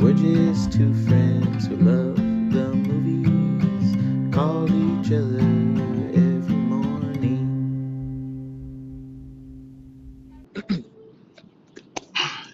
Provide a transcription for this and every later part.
We're just two friends who love the movies, call each other every morning.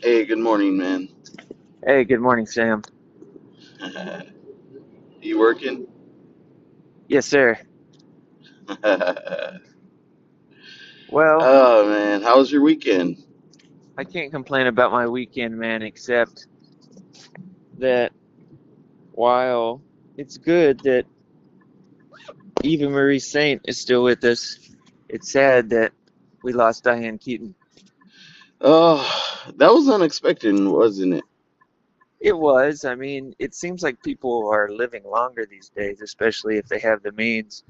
Hey, good morning, man. Hey, good morning, Sam. You working? Yes, sir. Oh Well, man, how was your weekend? I can't complain about my weekend, man, except that while it's good that Eva Marie Saint is still with us, it's sad that we lost Diane Keaton. Oh, that was unexpected, wasn't it? It was. I mean, it seems like people are living longer these days, especially if they have the means.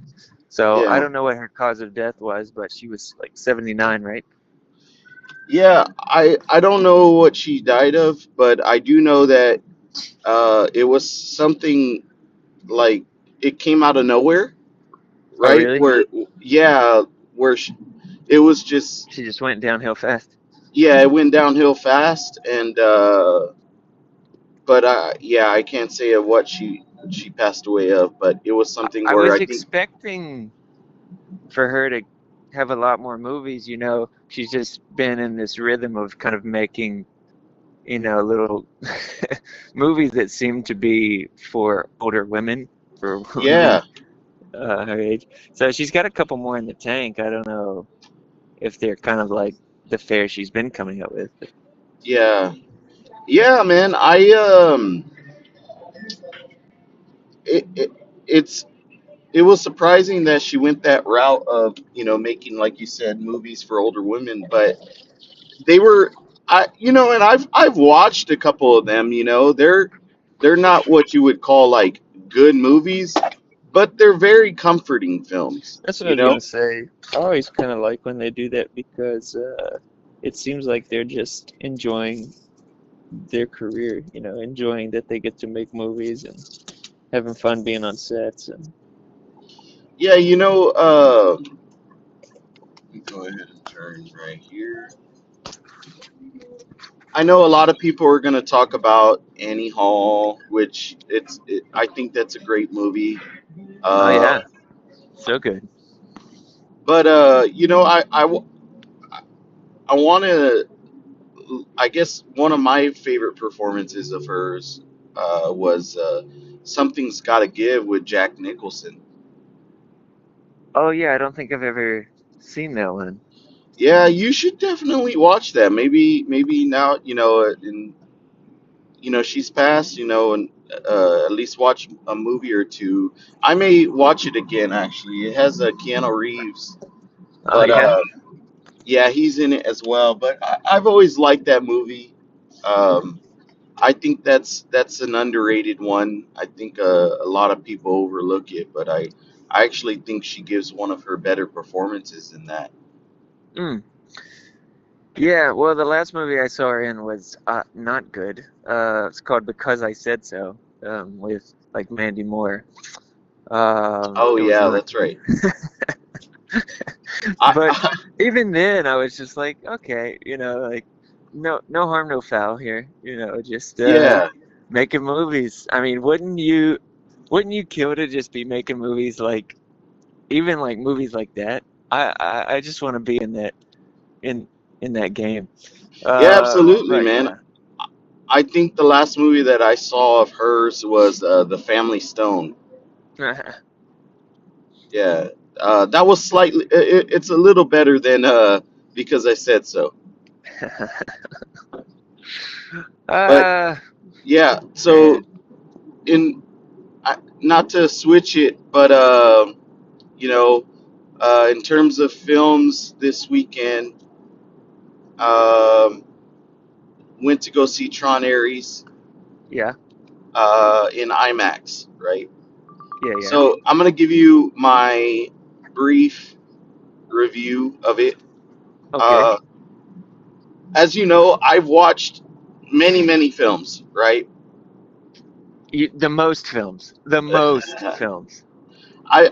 So I Yeah, don't know what her cause of death was, but she was like 79, right? yeah. I don't know what she died of, but I do know that it was something like it came out of nowhere, Oh, right? really? Where yeah, where she, it was just She just went downhill fast. yeah, it went downhill fast, and but yeah, I can't say of what she passed away of, but it was something I where was I think expecting for her to have a lot more movies. She's just been in this rhythm of kind of making, little movies that seem to be for older women, for yeah. women her age. So she's got a couple more in the tank. I don't know if they're kind of like the fare she's been coming up with. But Yeah, yeah, man. It, it it's it was surprising that she went that route of making, like you said, movies for older women. But they were, and I've watched a couple of them. They're not what you would call like good movies, but they're very comforting films. that's what I was gonna say. I always kind of like when they do that because it seems like they're just enjoying their career, enjoying that they get to make movies and having fun being on sets. And Yeah, let me go ahead and turn right here. I know a lot of people are going to talk about Annie Hall, which I think that's a great movie. oh Uh, yeah, so good. but I want to. I guess one of my favorite performances of hers was "Something's Gotta Give" with Jack Nicholson. Oh yeah, I don't think I've ever seen that one. Yeah, you should definitely watch that. Maybe now and she's passed, and at least watch a movie or two. I may watch it again. Actually, it has Keanu Reeves, Oh but yeah, yeah, he's in it as well. But I've always liked that movie. Um, I think that's an underrated one. I think a lot of people overlook it, but I actually think she gives one of her better performances in that. mm. Yeah. Well, the last movie I saw her in was not good. It's called Because I Said So, with like Mandy Moore. Oh It was yeah, not that's good. right. I, But I even then, I was just like, okay, like no harm, no foul here. Just yeah. making movies. I mean, wouldn't you kill to just be making movies like even like movies like that? I just want to be in in that game. Yeah, absolutely, But man. yeah. I think the last movie that I saw of hers was The Family Stone. Yeah, that was slightly. It's a little better than Because I Said So. But uh yeah, so Man. in not to switch it, but you know, in terms of films this weekend, um, went to go see Tron Ares Yeah. in IMAX, right? Yeah. So I'm gonna give you my brief review of it. Okay. Uh, as you know, I've watched many films, right? The most films. The most films.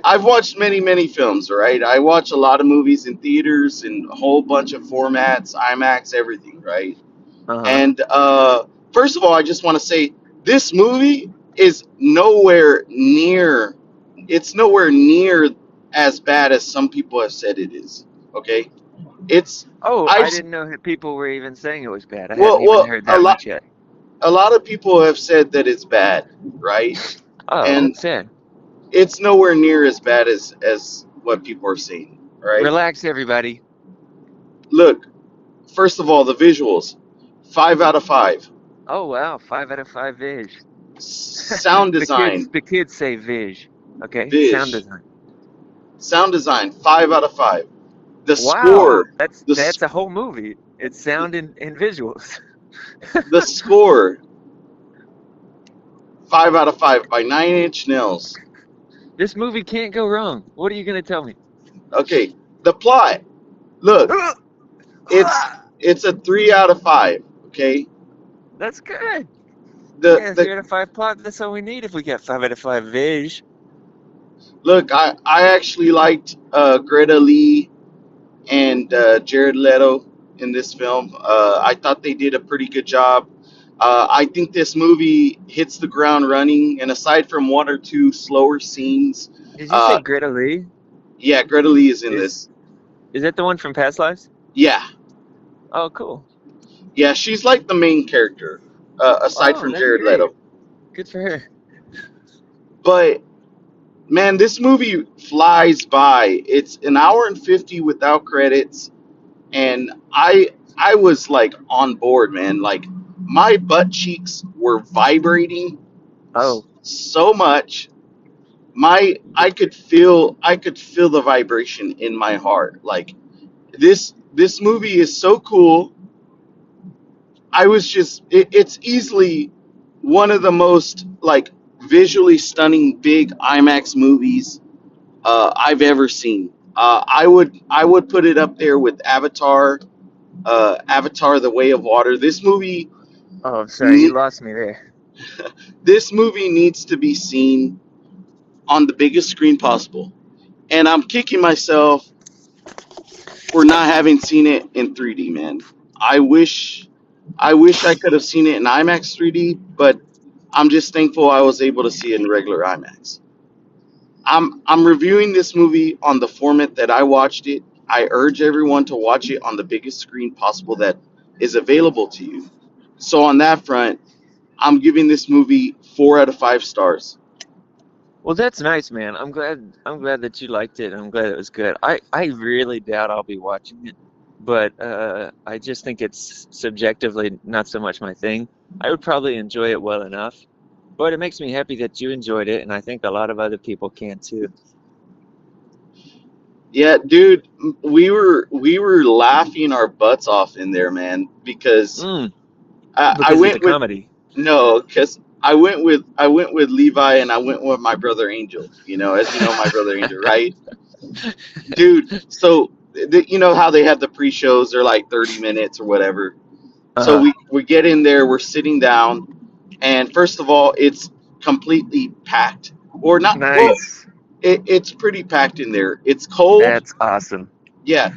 I've watched many films, right? I watch a lot of movies in theaters in a whole bunch of formats, IMAX, everything, right? Uh-huh. And first of all, I just want to say This movie is nowhere near. It's nowhere near as bad as some people have said it is. Okay, it's Oh, I've I didn't know that people were even saying it was bad. I hadn't well, even heard that much yet. a lot of people have said that it's bad, right? Oh, And that's sad. it's nowhere near as bad as what people are saying, right? Relax, everybody. Look, first of all, the visuals, 5 out of 5. Oh wow, 5 out of 5 Vig. Sound The kids, design, the kids say Vig. Okay, sound Vish. design. Sound design, 5 out of 5. The Wow, score, that's the s- that's a whole movie. It's sound and visuals. the score, 5 out of 5 by 9 Inch Nails. This movie can't go wrong. What are you gonna tell me? Okay, the plot. Look, it's a 3 out of 5. Okay, That's good. We the got a the 3 out of 5 plot. That's all we need if we got 5 out of 5 Vig. look. I actually liked Greta Lee and Jared Leto in this film. I thought they did a pretty good job. I think this movie hits the ground running, and aside from one or two slower scenes, Did you say uh, Greta Lee? yeah, Greta Lee is in Is this. is that the one from Past Lives? Yeah, Oh, cool. yeah, she's like the main character, aside Oh, from that's Jared great. Leto. Good for her. But man, this movie flies by. It's an hour and 50 without credits, and I was like on board, man. Like my butt cheeks were vibrating Oh, so much. I could feel the vibration in my heart. Like this movie is so cool. It's easily one of the most like visually stunning big IMAX movies I've ever seen. I would put it up there with Avatar, Avatar: The Way of Water. oh, I'm sorry, you Ne- lost me there. this movie needs to be seen on the biggest screen possible, and I'm kicking myself for not having seen it in 3D, man. I wish, I wish I could have seen it in IMAX 3D, but I'm just thankful I was able to see it in regular IMAX. I'm reviewing this movie on the format that I watched it. I urge everyone to watch it on the biggest screen possible that is available to you. So on that front, I'm giving this movie 4 out of 5 stars. Well, that's nice, man. I'm glad that you liked it. I'm glad it was good. I really doubt I'll be watching it, but I just think it's subjectively not so much my thing. I would probably enjoy it well enough, but it makes me happy that you enjoyed it, and I think a lot of other people can too. Yeah, dude, we were laughing our butts off in there, man, because Mm, I because it's a went with comedy. no, because I went with Levi and I went with my brother Angel. As you know, my brother Angel, right, dude? So you know how they have the pre-shows? They're like 30 minutes or whatever. So Uh-huh. we get in there, we're sitting down, and first of all, it's completely packed, or not. Well, Nice. it's pretty packed in there. It's cold, That's awesome. yeah.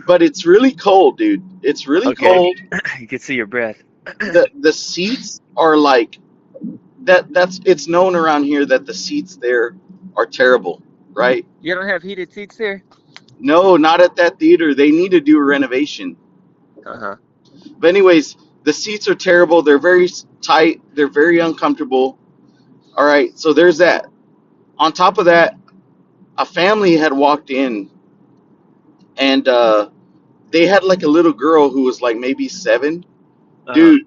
But it's really cold, dude. It's really Okay. cold. You can see your breath. The seats are like that. It's known around here that the seats there are terrible, right? You don't have heated seats there? No, not at that theater. They need to do a renovation. Uh-huh. But anyways, the seats are terrible. They're very tight. They're very uncomfortable. All right, so there's that. On top of that, a family had walked in, and they had like a little girl who was like maybe 7. Uh-huh. Dude,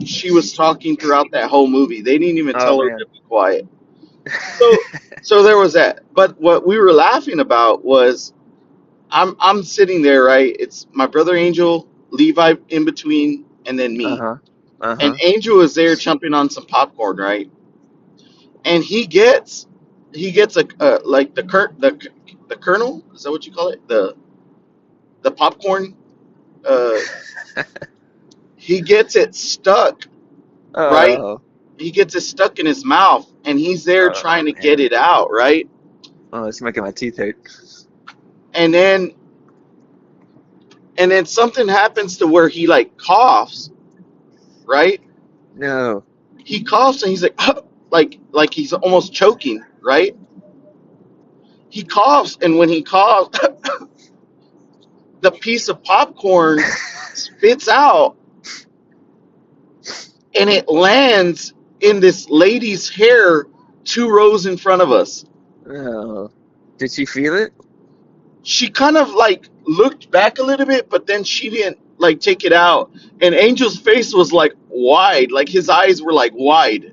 she was talking throughout that whole movie. They didn't even Oh tell her to man. be quiet. So, so there was that. But what we were laughing about was I'm sitting there, right? It's my brother Angel, Levi in between, and then me. Uh-huh. And Uh-huh. Angel is there chomping on some popcorn, right? And he gets a like the kernel. Is that what you call it? The popcorn. Uh, he gets it stuck, right? Oh. He gets it stuck in his mouth, and he's there Oh trying to get man. it out, right? Oh, it's making my teeth hurt. And then something happens to where he like coughs, right? No. He coughs and he's like, like he's almost choking, right? He coughs, and when he coughs, the piece of popcorn spits out, and it lands in this lady's hair 2 rows in front of us. Oh, did she feel it? She kind of like looked back a little bit, but then she didn't like take it out. And Angel's face was like wide, like his eyes were like wide.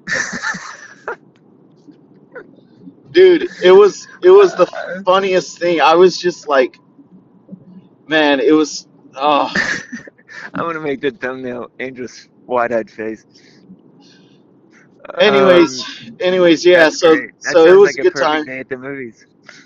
Dude, it was the funniest thing. I was just like, man, it was. Oh. I'm gonna make the thumbnail Angel's wide-eyed face. Anyways, Um, anyways, yeah. that's So great. That so it sounds was like a a good perfect time. day at the movies.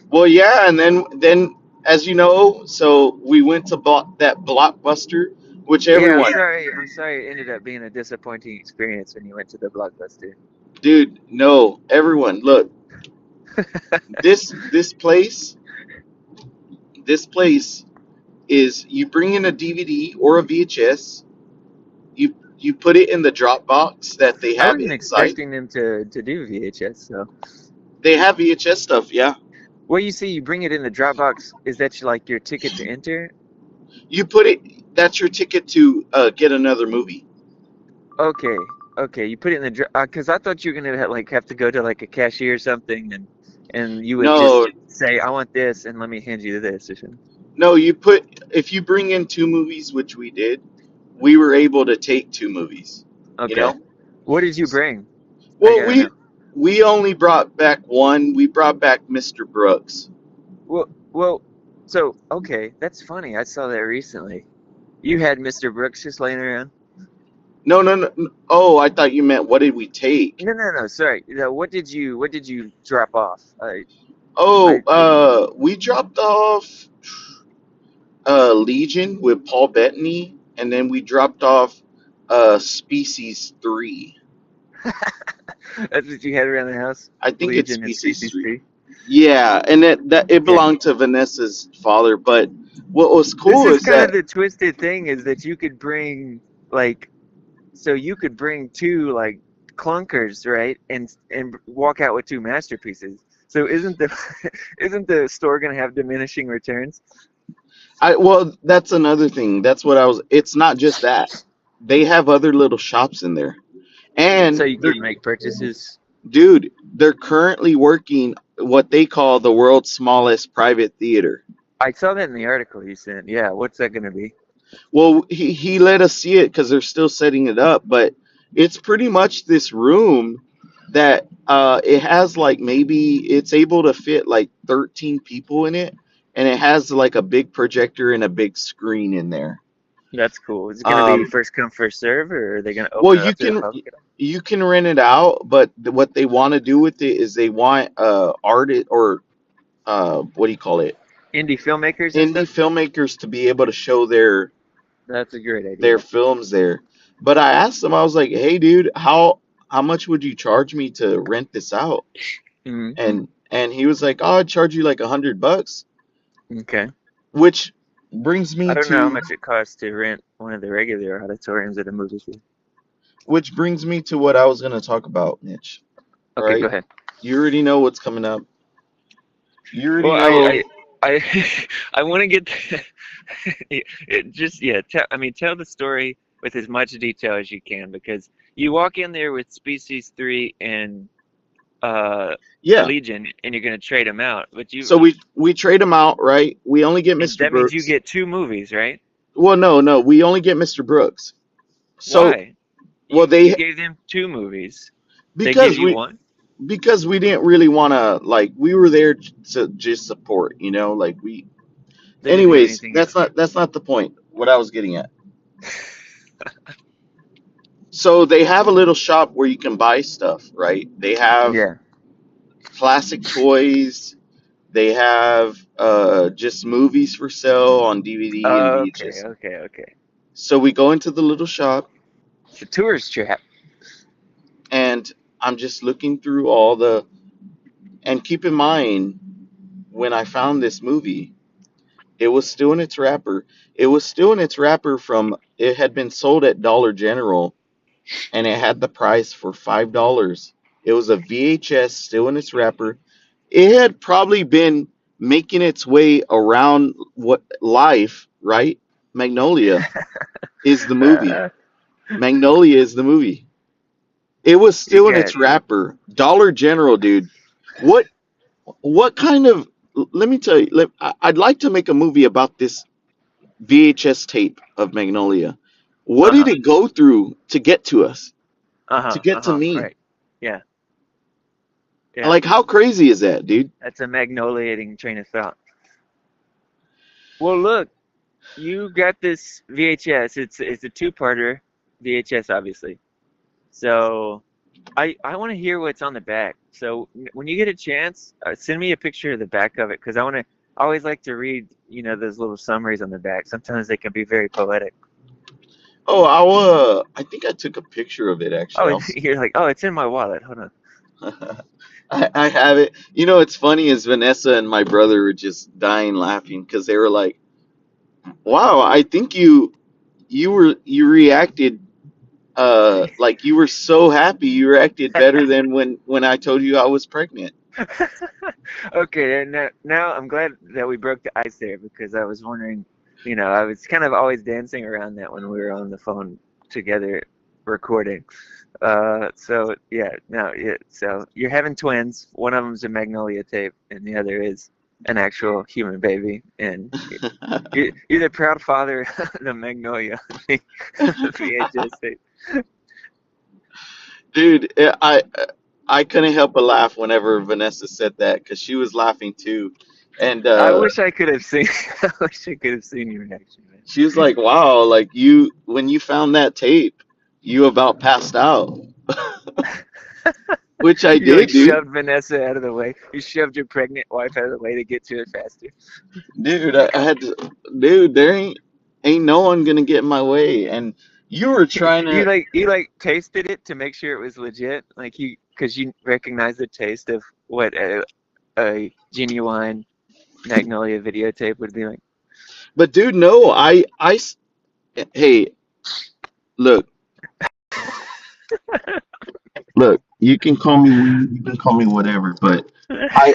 Well, yeah, and then as you know, so we went to that Blockbuster, which Yeah, I'm everyone, sorry. I'm sorry it ended up being a disappointing experience when you went to the Blockbuster. dude, no, everyone, look, this this place is you bring in a DVD or a VHS, you put it in the drop box that they I have wasn't inside. expecting them to do VHS, so. They have VHS stuff, yeah. Well, you see, you bring it in the Dropbox. Is that like your ticket to enter? You put it. That's your ticket to get another movie. Okay, okay. You put it in the because I thought you were gonna have to go to like a cashier or something, and you would just No, say, "I want this," and let me hand you this or something. no. If you bring in 2 movies, which we did, we were able to take 2 movies. You Okay. know. What did you bring? I Well, gotta know. we only brought back one. We brought back Mr. Brooks. Well. So okay, that's funny. I saw that recently. You had Mr. Brooks just laying around. No, no, no. Oh, I thought you meant what did we take? No, no, no. Sorry. No, what did you drop off? I Oh, we dropped off Legion with Paul Bettany, and then we dropped off Species 3. That's what you had around the house. I think it's Legion and Species Species 3. 3. Yeah, and that it Okay. belonged to Vanessa's father. But what was This cool is is kind of that the twisted thing is that you could bring like so you could bring two like clunkers, right? And walk out with two masterpieces. So isn't the isn't the store gonna have diminishing returns? that's another thing. That's what I was. It's not just that they have other little shops in there, So and you they're can make purchases. dude, they're currently working what they call the world's smallest private theater. I saw that in the article you sent. Yeah, what's that gonna be? Well, he let us see it because they're still setting it up, but it's pretty much this room that it has like maybe it's able to fit like 13 people in it, and it has like a big projector and a big screen in there. That's cool. Is it gonna be Um, first come first serve, or are they gonna well, open it up to the public? you can rent it out, but what they want to do with it is they want artist or what do you call it, Indie filmmakers and indie stuff? filmmakers to be able to show That's a great their idea. films there. But I asked them, I was like, "Hey, dude, how much would you charge me to rent this out?" Hmm. And he was like, "Oh, I'd charge you like $100," Okay. which brings I me don't know how to much it costs to rent one of the regular auditoriums at a movie theater. what I was gonna talk about, Mitch. All Okay, go right, ahead. you already know what's coming up. You already Well, know. I want to get it just yeah. Tell the story with as much detail as you can because you walk in there with Species 3 and uh Yeah. Legion, and you're gonna trade them out. But So we trade them out, right? We only get and Mr. that means you Brooks. get two movies, right? Well, no, we only get Mr. Brooks. So, Why? well, You they gave them two movies. They give because you we one. because we didn't really want to like we were there to just support, like we. They didn't do Anyways, anything that's not the point. What I was getting at. So they have a little shop where you can buy stuff, right? They have Yeah. classic toys. They have just movies for sale on DVD and Okay, VHS. okay, okay. So we go into the little shop, It's a tourist trap. and I'm just looking through all the. And keep in mind, when I found this movie, it was still in its wrapper. It was still in its wrapper from. It had been sold at Dollar General and it had the price for $5. It was a VHS still in its wrapper. It had probably been making its way around what life, right? Magnolia is the movie. Uh, Magnolia is the movie. It was you still in got its wrapper. Dollar General, dude. What what kind of let me tell you, I'd like to make a movie about this VHS tape of Magnolia. What did uh-huh, it go through to get to us? To uh-huh, get to uh-huh. me? Right. Yeah, yeah. Like how crazy is that, dude? That's a magnoliating train of thought. Well, look, you got this VHS. It's a two-parter VHS, obviously. So I want to hear what's on the back. So when you get a chance, send me a picture of the back of it because I always like to read, those little summaries on the back. Sometimes they can be very poetic. Oh, I think I took a picture of it actually. Oh, you're like, oh, it's in my wallet. Hold on. I have it. You know, it's funny is Vanessa and my brother were just dying laughing because they were like, "Wow, I think you reacted like you were so happy. You reacted better than when I told you I was pregnant." Okay, and now I'm glad that we broke the ice there because I was wondering, I was kind of always dancing around that when we were on the phone together recording. So yeah, no, yeah. So you're having twins. One of them's a Magnolia tape, and the other is an actual human baby. And you're the proud father of the Magnolia VHS tape. Dude, I couldn't help but laugh whenever Vanessa said that because she was laughing too, and I wish I could have seen. I wish I could have seen your reaction, man. she was like, "Wow, like you when you found that tape, you about passed out," which I You like did, dude. shoved Vanessa out of the way. You shoved your pregnant wife out of the way to get to it faster. Dude, I had to, dude. There ain't no one gonna get in my way, and you were trying You to. like tasted it to make sure it was legit, like because you recognize the taste of what a genuine Magnolia videotape would be like. But dude, no, hey, look, look. You can call me weird, you can call me whatever, but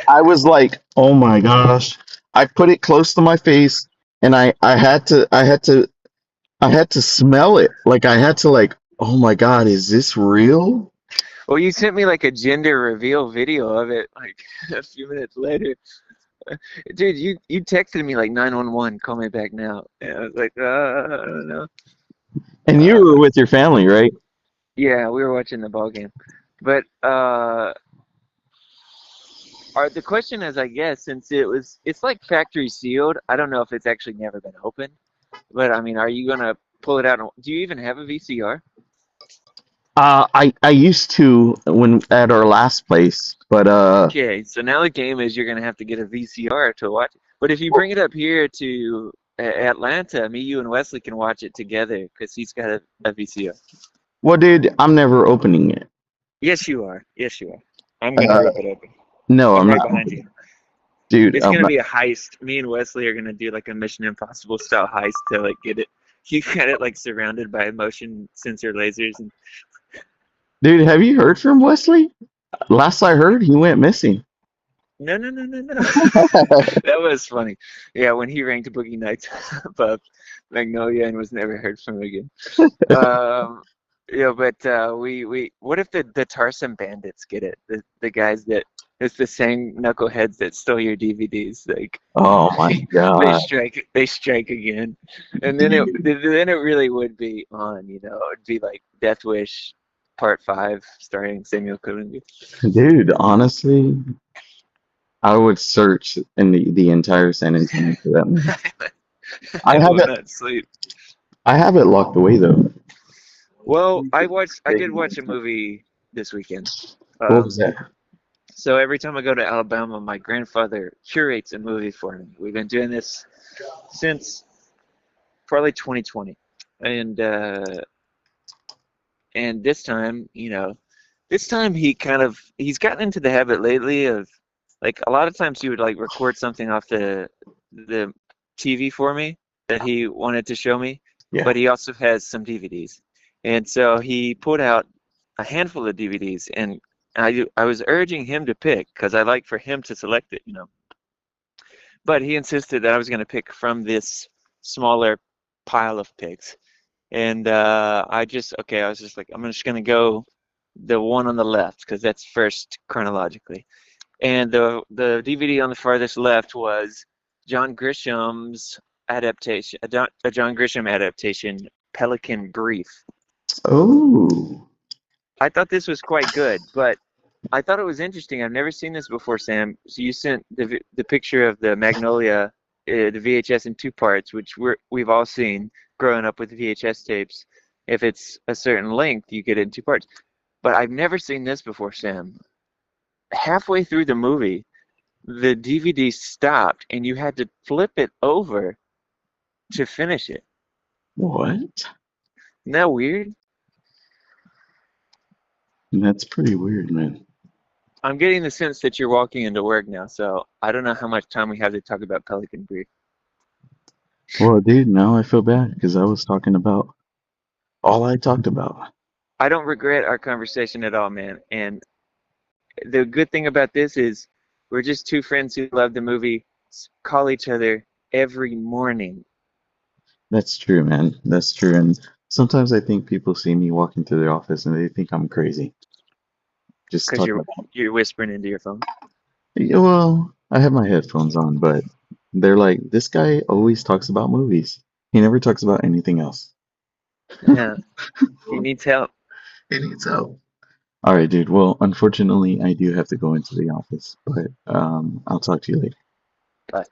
I was like, oh my gosh. I put it close to my face, and I had to smell it. Like I had to like, oh my God, is this real? Well, you sent me like a gender reveal video of it like a few minutes later. Dude, you texted me like 911, call me back now. And I was like, I don't know. And you were Uh, with your family, right? yeah, we were watching the ball game. But the question is, I guess, since it's like factory sealed, I don't know if it's actually never been opened. But I mean, are you gonna pull it out? Do you even have a VCR? I used to when at our last place, but Okay, so now the game is you're gonna have to get a VCR to watch it. But if you bring it up here to Atlanta, me, you, and Wesley can watch it together because he's got a VCR. well, dude, I'm never opening it. Yes, you are. Yes, you are. I'm gonna Uh, rip it open. no, I'm I'm right not, behind you. dude. It's I'm gonna not. be a heist. Me and Wesley are gonna do like a Mission Impossible style heist to like get it. You got it like surrounded by motion sensor lasers and Dude, have you heard from Wesley? Last I heard, he went missing. no, no, no, no, no. That was funny. Yeah, when he ranked Boogie Nights above Magnolia and was never heard from again. Um, but we what if the Tarsem bandits get it? The guys that it's the same knuckleheads that stole your DVDs. Like Oh my God, they strike again, and dude. then it really would be on. It'd be like Death Wish Part 5 starring Samuel Clooney. Dude, honestly, I would search in the entire San Antonio for that movie. I I have will it. not sleep. I have it locked away though. Well, I did watch a movie this weekend. What was Um, that? so every time I go to Alabama, my grandfather curates a movie for me. We've been doing this since probably 2020, and this time, this time he's gotten into the habit lately of like a lot of times he would like record something off the TV for me that he wanted to show me, Yeah. but he also has some DVDs. And so he put out a handful of DVDs, and I was urging him to pick because I like for him to select it, you know. But he insisted that I was going to pick from this smaller pile of picks. And I was just like, I'm just going to go the one on the left because that's first chronologically. And the DVD on the farthest left was John Grisham's adaptation, a John Grisham adaptation, Pelican Brief. Oh, I thought this was quite good, but I thought it was interesting. I've never seen this before, Sam. So you sent the picture of the Magnolia, the VHS in two parts, which we've all seen growing up with VHS tapes. If it's a certain length, you get it in two parts. But I've never seen this before, Sam. Halfway through the movie, the DVD stopped, and you had to flip it over to finish it. what? Isn't that weird? That's pretty weird, man. I'm getting the sense that you're walking into work now, so I don't know how much time we have to talk about Pelican Brief. Well, dude, now I feel bad because I was talking about all I talked about. I don't regret our conversation at all, man. And the good thing about this is we're just two friends who love the movie, call each other every morning. That's true, man. That's true. And sometimes I think people see me walking through the office and they think I'm crazy. Just Because talking you're about. you're whispering into your phone. Yeah, well, I have my headphones on, but they're like, this guy always talks about movies. He never talks about anything else. Yeah, he needs help. He needs help. All right, dude. Well, unfortunately, I do have to go into the office, but I'll talk to you later. But